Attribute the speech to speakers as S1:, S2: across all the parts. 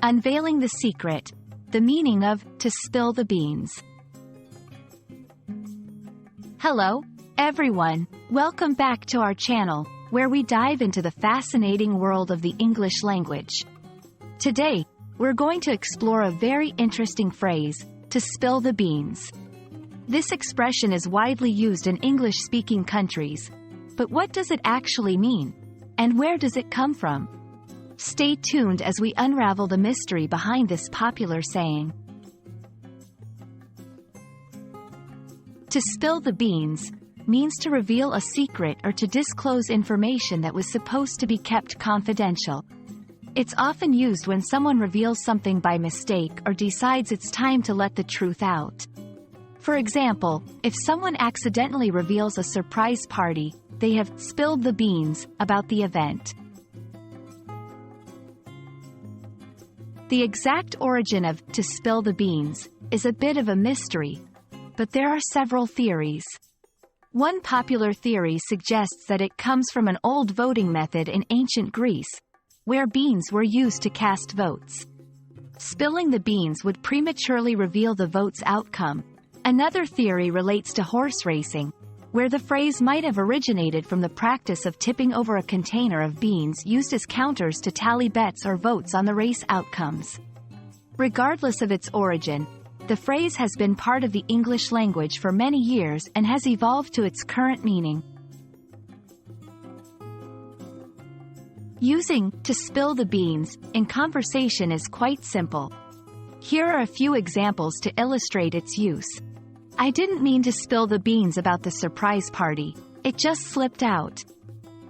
S1: Unveiling the secret, the meaning of to spill the beans. Hello, everyone. Welcome back to our channel, where we dive into the fascinating world of the English language. Today, we're going to explore a very interesting phrase, to spill the beans. This expression is widely used in English-speaking countries, but what does it actually mean? And where does it come from? Stay tuned as we unravel the mystery behind this popular saying. To spill the beans means to reveal a secret or to disclose information that was supposed to be kept confidential. It's often used when someone reveals something by mistake or decides it's time to let the truth out. For example, if someone accidentally reveals a surprise party, they have spilled the beans about the event. The exact origin of to spill the beans is a bit of a mystery, but there are several theories. One popular theory suggests that it comes from an old voting method in ancient Greece, where beans were used to cast votes. Spilling the beans would prematurely reveal the vote's outcome. Another theory relates to horse racing, where the phrase might have originated from the practice of tipping over a container of beans used as counters to tally bets or votes on the race outcomes. Regardless of its origin, the phrase has been part of the English language for many years and has evolved to its current meaning. Using to spill the beans in conversation is quite simple. Here are a few examples to illustrate its use. I didn't mean to spill the beans about the surprise party. It just slipped out.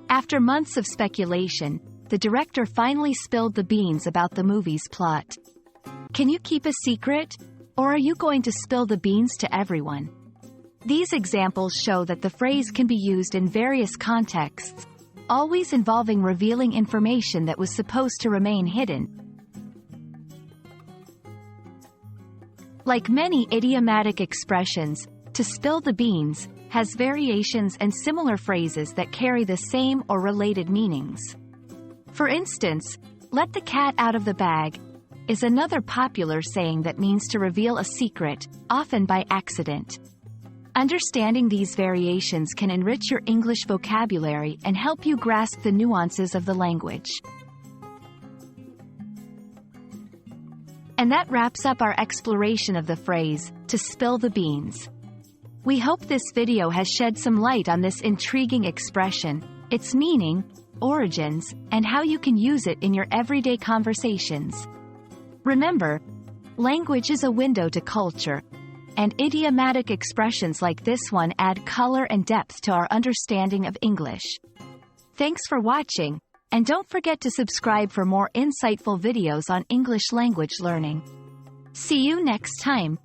S1: After months of speculation, the director finally spilled the beans about the movie's plot. Can you keep a secret? Or are you going to spill the beans to everyone? These examples show that the phrase can be used in various contexts, always involving revealing information that was supposed to remain hidden. Like many idiomatic expressions, to spill the beans has variations and similar phrases that carry the same or related meanings. For instance, let the cat out of the bag is another popular saying that means to reveal a secret, often by accident. Understanding these variations can enrich your English vocabulary and help you grasp the nuances of the language. And that wraps up our exploration of the phrase, to spill the beans. We hope this video has shed some light on this intriguing expression, its meaning, origins, and how you can use it in your everyday conversations. Remember, language is a window to culture, and idiomatic expressions like this one add color and depth to our understanding of English. Thanks for watching, and don't forget to subscribe for more insightful videos on English language learning. See you next time.